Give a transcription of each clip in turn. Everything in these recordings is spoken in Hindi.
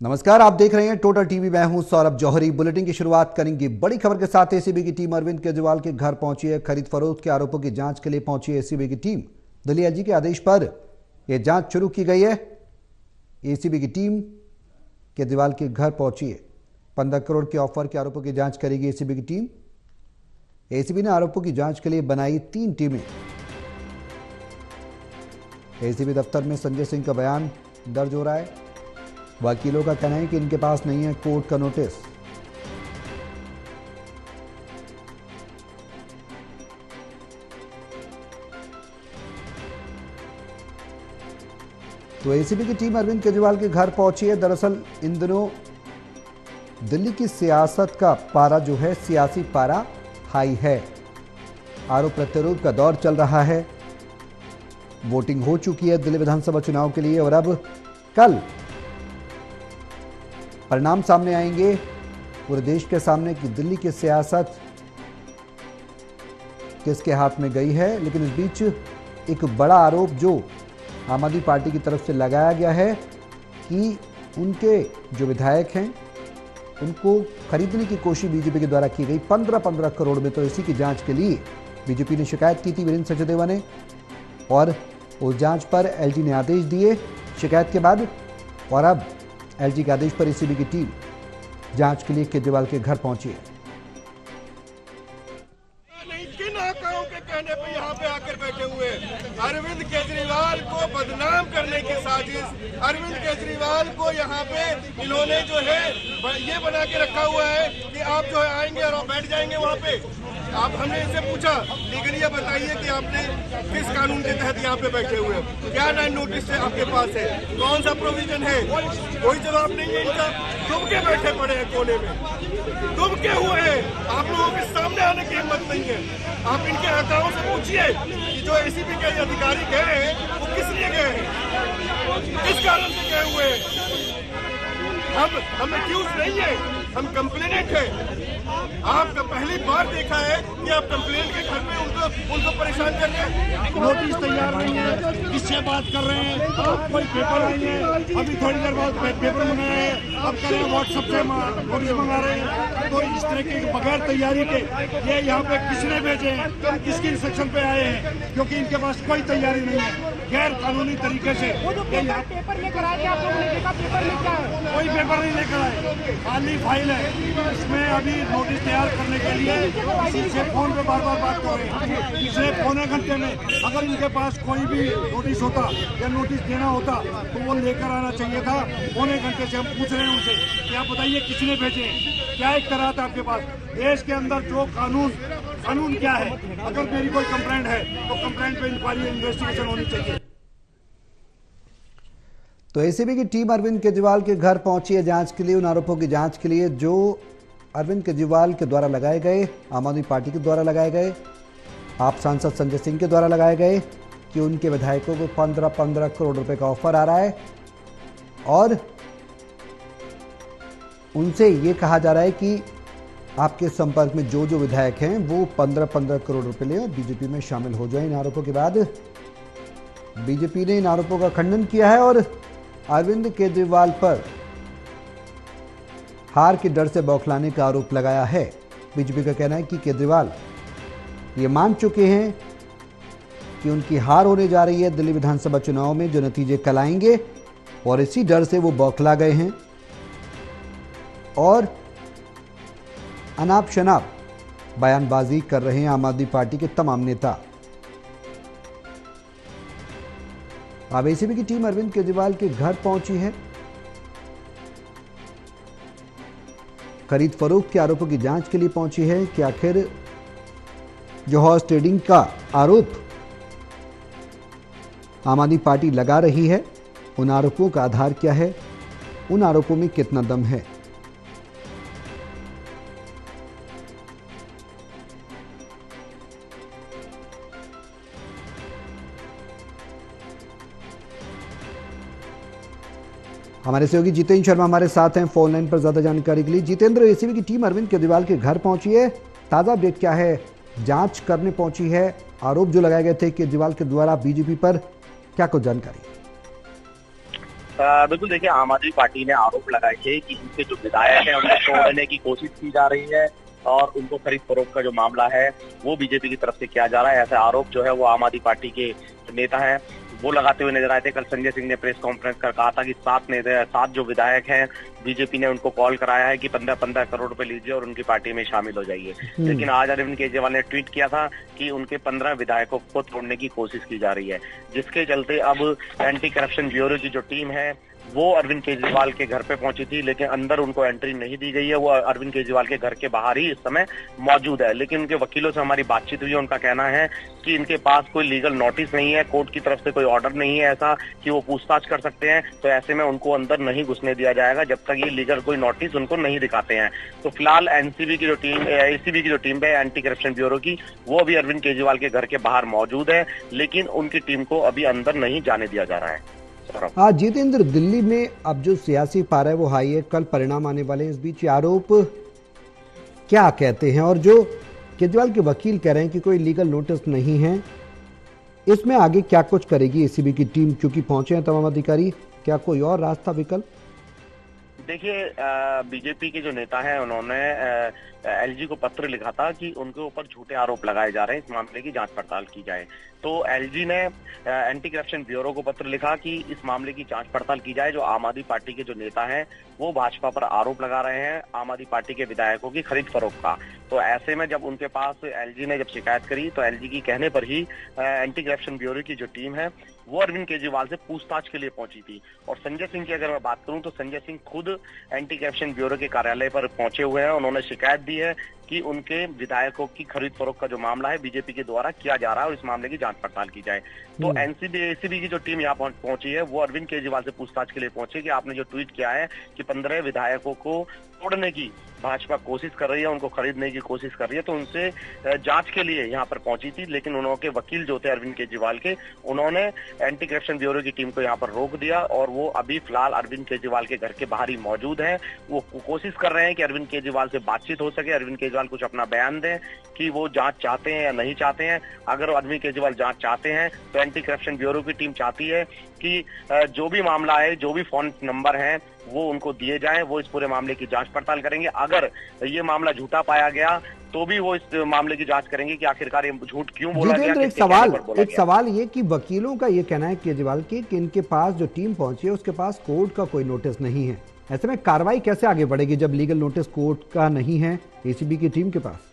नमस्कार, आप देख रहे हैं टोटल टीवी। मैं हूं सौरभ जौहरी। बुलेटिन की शुरुआत करेंगे बड़ी खबर के साथ। एसीबी की टीम अरविंद केजरीवाल के घर पहुंची है। खरीद फरोख्त के आरोपों की जांच के लिए पहुंची है एसीबी की टीम। दिल्ली एसजी के आदेश पर यह जांच शुरू की गई है। एसीबी की टीम केजरीवाल के घर पहुंची है। 15 करोड़ के ऑफर के आरोपों की जांच करेगी एसीबी की टीम। एसीबी ने आरोपों की जांच के लिए बनाई 3 टीमें। एसीबी दफ्तर में संजय सिंह का बयान दर्ज हो रहा है। वकीलों का कहना है कि इनके पास नहीं है कोर्ट का नोटिस। तो एसीबी की टीम अरविंद केजरीवाल के घर पहुंची है। दरअसल इन दिनों दिल्ली की सियासत का पारा जो है, सियासी पारा हाई है। आरोप प्रत्यारोप का दौर चल रहा है। वोटिंग हो चुकी है दिल्ली विधानसभा चुनाव के लिए और अब कल परिणाम सामने आएंगे पूरे देश के सामने कि दिल्ली की सियासत किसके हाथ में गई है। लेकिन इस बीच एक बड़ा आरोप जो आम आदमी पार्टी की तरफ से लगाया गया है कि उनके जो विधायक हैं उनको खरीदने की कोशिश बीजेपी के द्वारा की गई 15 करोड़ में। तो इसी की जांच के लिए बीजेपी ने शिकायत की थी वीरेंद्र सचदेवा ने, और उस जांच पर एलजी ने आदेश दिए शिकायत के बाद। और अब एलजी के आदेश पर एसीबी की टीम जांच के लिए केजरीवाल के घर पहुंची है। किन आकाओं के कहने पे यहाँ पे आकर बैठे हुए अरविंद केजरीवाल को बदनाम करने की साजिश। अरविंद केजरीवाल को यहाँ पे इन्होंने जो है ये बना के रखा हुआ है कि आप जो है आएंगे और बैठ जाएंगे वहाँ पे। आप हमने इनसे पूछा लेकिन ये बताइए कि आपने किस कानून के तहत यहाँ पे बैठे हुए हैं, क्या नया नोटिस है आपके पास है, कौन सा प्रोविजन है, कोई जवाब नहीं है इनका। डूब के बैठे पड़े हैं कोने में, डूब के हुए हैं। आप लोगों के सामने आने की हिम्मत नहीं है। आप इनके आकाओं से पूछिए कि जो एसीबी के अधिकारी गए हैं वो किस लिए गए हैं, किस कारण से गए हुए हैं। हम एक्यूज नहीं है, हम कंप्लेनेंट है। आपका पहली बार देखा है कि आप कंप्लेन के घर में उनको परेशान कर रहे हैं। नोटिस तैयार नहीं है, किससे बात कर रहे हैं, कोई पेपर नहीं है। अभी थोड़ी देर बाद पेपर मंगाए हैं, अब कह रहे हैं व्हाट्सएप से नोटिस मंगा रहे हैं। तो इस तरह के बगैर तैयारी के ये यहाँ पे किसने भेजे हैं, किसके इंस्ट्रक्शन पे आए हैं, क्योंकि इनके पास कोई तैयारी नहीं है। गैर कानूनी तरीके से पेपर लेकर आए थे, आप लोगों ने देखा पेपर लेकर आए? कोई पेपर नहीं लेकर आए, खाली फाइल है। इसमें अभी नोटिस तैयार करने के लिए किसी से फोन पे बार बार बात कर रहे हैं। पिछले पौने घंटे में अगर इनके पास कोई भी नोटिस होता या नोटिस देना होता तो वो लेकर आना चाहिए था। पौने घंटे से हम पूछ रहे हैं उनसे कि आप बताइए किसने भेजे, क्या एक तरह था आपके पास। देश के अंदर जो कानून क्या है, अगर मेरी कोई कंप्लेंट है तो कंप्लेंट पे इंक्वायरी इन्वेस्टिगेशन होनी चाहिए। तो एसीबी की टीम अरविंद केजरीवाल के घर पहुंची है जांच के लिए, उन आरोपों की जांच के लिए जो अरविंद केजरीवाल के द्वारा लगाए गए, आम आदमी पार्टी के द्वारा लगाए गए, आप सांसद संजय सिंह के द्वारा लगाए गए कि उनके विधायकों को 15 करोड़ रुपए का ऑफर आ रहा है। और उनसे ये कहा जा रहा है कि आपके संपर्क में जो जो विधायक हैं वो 15 करोड़ रुपए लें और बीजेपी में शामिल हो जाएं। इन आरोपों के बाद बीजेपी ने इन आरोपों का खंडन किया है और अरविंद केजरीवाल पर हार के डर से बौखलाने का आरोप लगाया है। बीजेपी का कहना है कि केजरीवाल ये मान चुके हैं कि उनकी हार होने जा रही है दिल्ली विधानसभा चुनाव में, जो नतीजे कल आएंगे, और इसी डर से वो बौखला गए हैं और अनाप शनाप बयानबाजी कर रहे हैं आम आदमी पार्टी के तमाम नेता। अब एसीबी की टीम अरविंद केजरीवाल के घर पहुंची है। खरीद फरोख्त के आरोपों की जांच के लिए पहुंची है कि आखिर जो हॉर्स ट्रेडिंग का आरोप आम आदमी पार्टी लगा रही है, उन आरोपों का आधार क्या है, उन आरोपों में कितना दम है। हमारे सहयोगी जितेंद्र शर्मा हमारे साथ हैं फोन लाइन पर ज्यादा जानकारी के लिए। जितेंद्र, एसीबी की टीम अरविंद केजरीवाल के घर पहुंची है, ताजा अपडेट क्या है? जांच करने पहुंची है, आरोप जो लगाए गए थे केजरीवाल के द्वारा बीजेपी पर, क्या कुछ जानकारी? बिल्कुल, देखिए आम आदमी पार्टी ने आरोप लगाए थे कि उनके जो विधायक हैं उनको तोड़ने की कोशिश की जा रही है और उनको खरीद फरोख्त का जो मामला है वो बीजेपी की तरफ से किया जा रहा है। ऐसे आरोप जो है वो आम आदमी पार्टी के नेता हैं वो लगाते हुए नजर आए थे। कल संजय सिंह ने प्रेस कॉन्फ्रेंस कर कहा था कि 7 जो विधायक हैं बीजेपी ने उनको कॉल कराया है कि 15-15 करोड़ रुपए लीजिए और उनकी पार्टी में शामिल हो जाइए। लेकिन आज अरविंद केजरीवाल ने ट्वीट किया था कि उनके 15 विधायकों को तोड़ने की कोशिश की जा रही है, जिसके चलते अब एंटी करप्शन ब्यूरो की जो टीम है वो अरविंद केजरीवाल के घर पे पहुंची थी, लेकिन अंदर उनको एंट्री नहीं दी गई है। वो अरविंद केजरीवाल के घर के बाहर ही इस समय मौजूद है। लेकिन उनके वकीलों से हमारी बातचीत हुई, उनका कहना है कि इनके पास कोई लीगल नोटिस नहीं है, कोर्ट की तरफ से कोई ऑर्डर नहीं है ऐसा कि वो पूछताछ कर सकते हैं, तो ऐसे में उनको अंदर नहीं घुसने दिया जाएगा जब तक ये लीगल कोई नोटिस उनको नहीं दिखाते हैं। तो फिलहाल एनसीबी की जो टीम एसीबी की जो टीम है एंटी करप्शन ब्यूरो की, वो अभी अरविंद केजरीवाल के घर के बाहर मौजूद है, लेकिन उनकी टीम को अभी अंदर नहीं जाने दिया जा रहा है। हाँ जितेंद्र, दिल्ली में अब जो सियासी पारा है वो हाई है, कल परिणाम आने वाले हैं। इस बीच आरोप क्या कहते हैं और जो केजरीवाल के वकील कह रहे हैं कि कोई लीगल नोटिस नहीं है, इसमें आगे क्या कुछ करेगी एसीबी की टीम, क्योंकि पहुंचे हैं तमाम अधिकारी, क्या कोई और रास्ता विकल्प? देखिए बीजेपी के जो नेता हैं उन्होंने एलजी को पत्र लिखा था कि उनके ऊपर झूठे आरोप लगाए जा रहे हैं, इस मामले की जांच पड़ताल की जाए। तो एलजी ने एंटी करप्शन ब्यूरो को पत्र लिखा कि इस मामले की जांच पड़ताल की जाए। जो आम आदमी पार्टी के जो नेता हैं वो भाजपा पर आरोप लगा रहे हैं आम आदमी पार्टी के विधायकों की खरीद फरोख्त का। तो ऐसे में जब उनके पास एलजी ने जब शिकायत करी तो एलजी की कहने पर ही एंटी करप्शन ब्यूरो की जो टीम है वो अरविंद केजरीवाल से पूछताछ के लिए पहुंची थी। और संजय सिंह की अगर मैं बात करूं तो संजय सिंह खुद एंटी करप्शन ब्यूरो के कार्यालय पर पहुंचे हुए हैं। उन्होंने शिकायत दी है कि उनके विधायकों की खरीद फरोख्त का जो मामला है बीजेपी के द्वारा किया जा रहा है और इस मामले की जांच पड़ताल की जाए। तो एसीबी की जो टीम यहाँ पहुंची है वो अरविंद केजरीवाल से पूछताछ के लिए पहुंची कि आपने जो ट्वीट किया है कि 15 विधायकों को तोड़ने की भाजपा कोशिश कर रही है, उनको खरीदने की कोशिश कर रही है, तो उनसे जांच के लिए यहाँ पर पहुंची थी। लेकिन उनके वकील जो थे अरविंद केजरीवाल के, उन्होंने एंटी करप्शन ब्यूरो की टीम को यहाँ पर रोक दिया और वो अभी फिलहाल अरविंद केजरीवाल के घर के बाहर ही मौजूद है। वो कोशिश कर रहे हैं कि अरविंद केजरीवाल से बातचीत हो सके, अरविंद केजरीवाल कुछ अपना बयान दें कि वो जांच चाहते हैं या नहीं चाहते हैं। अगर अरविंद केजरीवाल जांच चाहते हैं तो एंटी करप्शन ब्यूरो की टीम चाहती है कि जो भी मामला है, जो भी फोन नंबर है वो उनको दिए जाएं, वो इस पूरे मामले की जांच पड़ताल करेंगे। अगर ये मामला झूठा पाया गया तो भी वो इस मामले की जांच करेंगे कि आखिरकार ये झूठ क्यों बोला गया। एक सवाल ये कि वकीलों का ये कहना है केजरीवाल की कि इनके पास जो टीम पहुंची है उसके पास कोर्ट का कोई नोटिस नहीं है। ऐसे में कार्रवाई कैसे आगे बढ़ेगी जब लीगल नोटिस कोर्ट का नहीं है एसीबी की टीम के पास?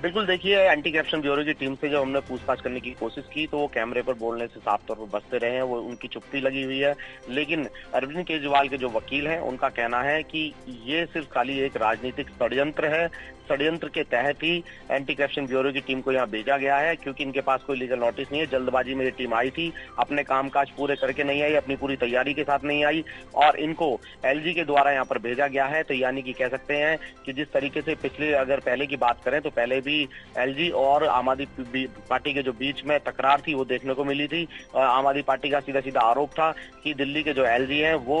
बिल्कुल, देखिए एंटी करप्शन ब्यूरो की टीम से जब हमने पूछताछ करने की कोशिश की तो वो कैमरे पर बोलने से साफ तौर पर बचते रहे हैं, वो उनकी चुप्पी लगी हुई है। लेकिन अरविंद केजरीवाल के जो वकील हैं उनका कहना है कि ये सिर्फ खाली एक राजनीतिक षड्यंत्र है, षड्यंत्र के तहत ही एंटी करप्शन ब्यूरो की टीम को यहाँ भेजा गया है, क्योंकि इनके पास कोई लीगल नोटिस नहीं है। जल्दबाजी में ये टीम आई थी, अपने कामकाज पूरे करके नहीं आई, अपनी पूरी तैयारी के साथ नहीं आई और इनको एलजी के द्वारा यहाँ पर भेजा गया है। तो यानी कि कह सकते हैं कि जिस तरीके से पिछले अगर पहले की बात करें तो पहले भी एलजी और आम आदमी पार्टी के जो बीच में तकरार थी वो देखने को मिली थी। आम आदमी पार्टी का सीधा सीधा आरोप था कि दिल्ली के जो एलजी हैं वो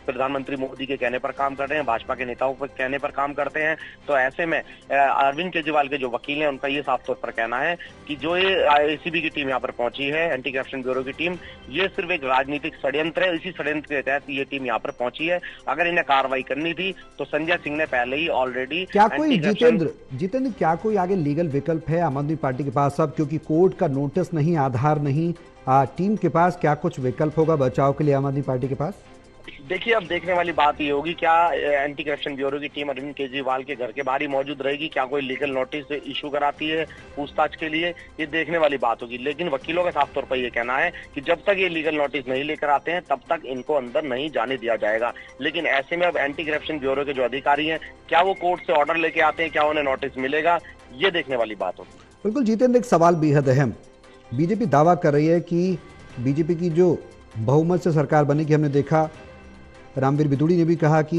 प्रधानमंत्री मोदी के कहने पर काम कर रहे हैं, भाजपा के नेताओं के कहने पर काम करते हैं। तो ऐसे में अरविंद केजरीवाल के जो वकील हैं उनका ये साफ तौर पर कहना है कि जो ये एसीबी की टीम यहाँ पर पहुंची है, एंटी करप्शन ब्यूरो की टीम, ये सिर्फ एक राजनीतिक षड्यंत्र है। इसी षड्यंत्र के तहत ये टीम यहाँ पर पहुंची है। अगर इन्हें कार्रवाई करनी थी तो संजय सिंह ने पहले ही ऑलरेडी क्या कोई जितेंद्र क्या कोई आगे लीगल विकल्प है आम आदमी पार्टी के पास अब, क्योंकि कोर्ट का नोटिस नहीं, आधार नहीं, टीम के पास क्या कुछ विकल्प होगा बचाव के लिए आम आदमी पार्टी के पास? देखिए अब देखने वाली बात ये होगी क्या एंटी करप्शन ब्यूरो की टीम अरविंद केजरीवाल के घर के बाहर ही मौजूद रहेगी, क्या कोई लीगल नोटिस इशू कराती है पूछताछ के लिए, ये देखने वाली बात होगी। लेकिन वकीलों का साफ तौर पर ये कहना है कि जब तक ये लीगल नोटिस नहीं लेकर आते हैं तब तक इनको अंदर नहीं जाने दिया जाएगा। लेकिन ऐसे में अब एंटी करप्शन ब्यूरो के जो अधिकारी हैं क्या वो कोर्ट से ऑर्डर लेके आते हैं, क्या उन्हें नोटिस मिलेगा, ये देखने वाली बात होगी। बिल्कुल जितेंद्र, एक सवाल बेहद अहम, बीजेपी दावा कर रही है कि बीजेपी की जो बहुमत से सरकार बनेगी, हमने देखा रामवीर बिदुड़ी ने भी कहा कि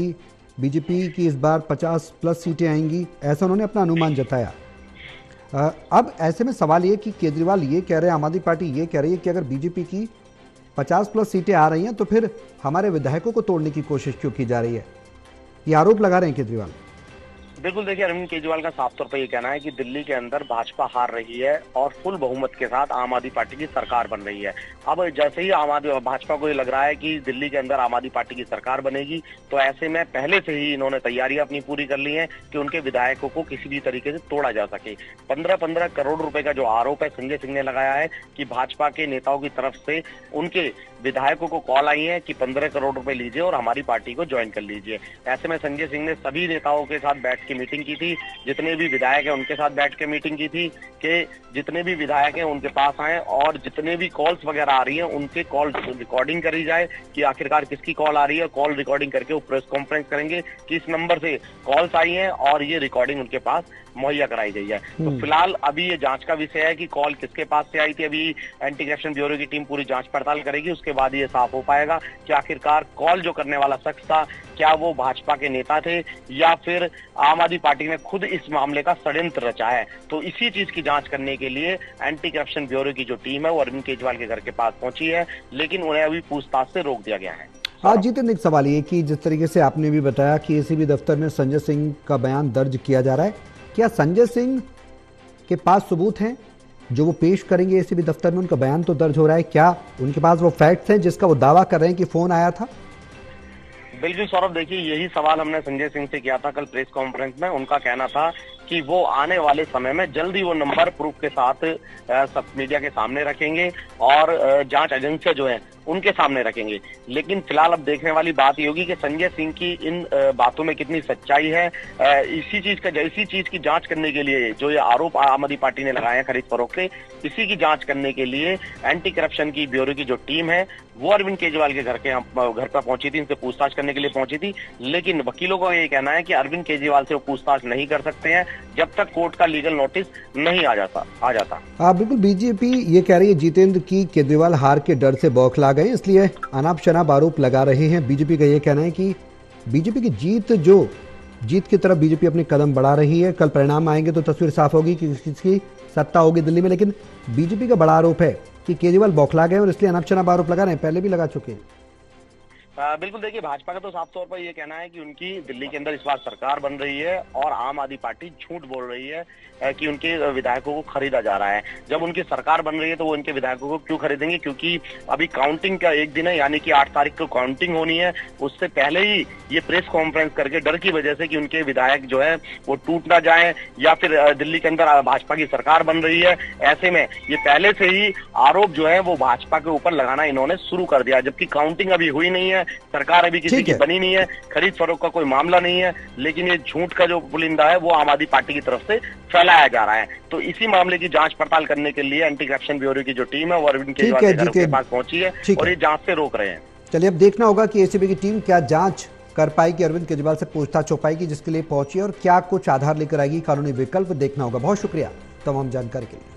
बीजेपी की इस बार 50+ सीटें आएंगी, ऐसा उन्होंने अपना अनुमान जताया। अब ऐसे में सवाल ये कि केजरीवाल ये कह रहे हैं, आम आदमी पार्टी ये कह रही है कि अगर बीजेपी की 50+ सीटें आ रही हैं तो फिर हमारे विधायकों को तोड़ने की कोशिश क्यों की जा रही है, ये आरोप लगा रहे हैं केजरीवाल। बिल्कुल, देखिए अरविंद केजरीवाल का साफ तौर पर ये कहना है कि दिल्ली के अंदर भाजपा हार रही है और फुल बहुमत के साथ आम आदमी पार्टी की सरकार बन रही है। अब जैसे ही भाजपा को ये लग रहा है कि दिल्ली के अंदर आम आदमी पार्टी की सरकार बनेगी, तो ऐसे में पहले से ही इन्होंने तैयारियां अपनी पूरी कर ली हैं कि उनके विधायकों को किसी भी तरीके से तोड़ा जा सके। 15-15 करोड़ रुपए का जो आरोप है संजय सिंह ने लगाया है कि भाजपा के नेताओं की तरफ से उनके विधायकों को कॉल आई है कि 15 करोड़ रुपए लीजिए और हमारी पार्टी को ज्वाइन कर लीजिए। ऐसे में संजय सिंह ने सभी नेताओं के साथ बैठ के मीटिंग की थी, जितने भी विधायक हैं उनके साथ बैठ के मीटिंग की थी कि जितने भी विधायक हैं उनके पास आए और जितने भी कॉल्स वगैरह आ रही हैं उनके कॉल रिकॉर्डिंग करी जाए कि आखिरकार किसकी कॉल आ रही है। कॉल रिकॉर्डिंग करके वो प्रेस कॉन्फ्रेंस करेंगे कि इस नंबर से कॉल्स आई हैं और ये रिकॉर्डिंग उनके पास मुहैया कराई गई है। तो फिलहाल अभी ये जांच का विषय है कि कॉल किसके पास से आई थी। अभी एंटी करप्शन ब्यूरो की टीम पूरी जांच पड़ताल करेगी, उसके बाद ये साफ हो पाएगा कि आखिरकार कॉल जो करने वाला शख्स था क्या वो भाजपा के नेता थे या फिर आम आदमी पार्टी ने खुद इस मामले का षड्यंत्र रचा है। तो इसी चीज की जांच करने के लिए एंटी करप्शन ब्यूरो की जो टीम है वो अरविंद केजरीवाल के घर के पास पहुंची है, लेकिन उन्हें अभी पूछताछ से रोक दिया गया है। हाँ जितेंद्र, एक सवाल ये कि जिस तरीके से आपने भी बताया कि एसीबी दफ्तर में संजय सिंह का बयान दर्ज किया जा रहा है, क्या संजय सिंह के पास सबूत हैं जो वो पेश करेंगे एसीबी दफ्तर में? उनका बयान तो दर्ज हो रहा है, क्या उनके पास वो फैक्ट्स हैं जिसका वो दावा कर रहे हैं कि फोन आया था? बिल्कुल सौरभ, देखिए यही सवाल हमने संजय सिंह से किया था कल प्रेस कॉन्फ्रेंस में। उनका कहना था कि वो आने वाले समय में जल्दी वो नंबर प्रूफ के साथ सब मीडिया के सामने रखेंगे और जांच एजेंसियां जो है उनके सामने रखेंगे। लेकिन फिलहाल अब देखने वाली बात ये होगी कि संजय सिंह की इन बातों में कितनी सच्चाई है। इसी चीज की जांच करने के लिए जो ये आरोप आम आदमी पार्टी ने लगाए हैं खरीद फरोख्त के, इसी की जांच करने के लिए एंटी करप्शन की ब्यूरो की जो टीम है वो अरविंद केजरीवाल के घर पर पहुंची थी, इनसे पूछताछ करने के लिए पहुंची थी। लेकिन वकीलों का ये कहना है कि अरविंद केजरीवाल से वो पूछताछ नहीं कर सकते हैं जब तक कोर्ट का लीगल नोटिस नहीं आ जाता। बिल्कुल, बीजेपी ये कह रही है जितेंद्र की केजरीवाल हार के डर से बौखला गए, इसलिए अनाप शनाप आरोप लगा रहे हैं। बीजेपी का ये कहना है कि बीजेपी की जीत की तरफ बीजेपी अपने कदम बढ़ा रही है। कल परिणाम आएंगे तो तस्वीर साफ होगी कि किसकी सत्ता होगी दिल्ली में। लेकिन बीजेपी का बड़ा आरोप है कि केजरीवाल बौखला गए और इसलिए अनाप शनाप आरोप लगा रहे हैं, पहले भी लगा चुके हैं। बिल्कुल, देखिए भाजपा का तो साफ तौर पर ये कहना है कि उनकी दिल्ली के अंदर इस बार सरकार बन रही है और आम आदमी पार्टी झूठ बोल रही है कि उनके विधायकों को खरीदा जा रहा है। जब उनकी सरकार बन रही है तो वो उनके विधायकों को क्यों खरीदेंगे? क्योंकि अभी काउंटिंग का एक दिन है, यानी कि 8 तारीख को काउंटिंग होनी है। उससे पहले ही ये प्रेस कॉन्फ्रेंस करके डर की वजह से कि उनके विधायक जो है वो टूट ना जाए या फिर दिल्ली के अंदर भाजपा की सरकार बन रही है, ऐसे में ये पहले से ही आरोप जो है वो भाजपा के ऊपर लगाना इन्होंने शुरू कर दिया। जबकि काउंटिंग अभी हुई नहीं है, सरकार अभी किसी की बनी नहीं है, खरीद फरोख्त का कोई मामला नहीं है, लेकिन ये झूठ का जो पुलिंदा है वो आम आदमी पार्टी की तरफ से फैलाया जा रहा है। तो इसी मामले की जांच पड़ताल करने के लिए एंटी करप्शन ब्यूरो की जो टीम है वो अरविंद केजरीवाल के घर के पास पहुंची है और ये जांच से रोक रहे हैं। चलिए अब देखना होगा कि एसीबी की टीम क्या जांच कर पाएगी, अरविंद केजरीवाल से पूछताछ हो पाएगी जिसके लिए पहुंची और क्या कुछ आधार लेकर आएगी, कानूनी विकल्प देखना होगा। बहुत शुक्रिया तमाम जानकारी के लिए।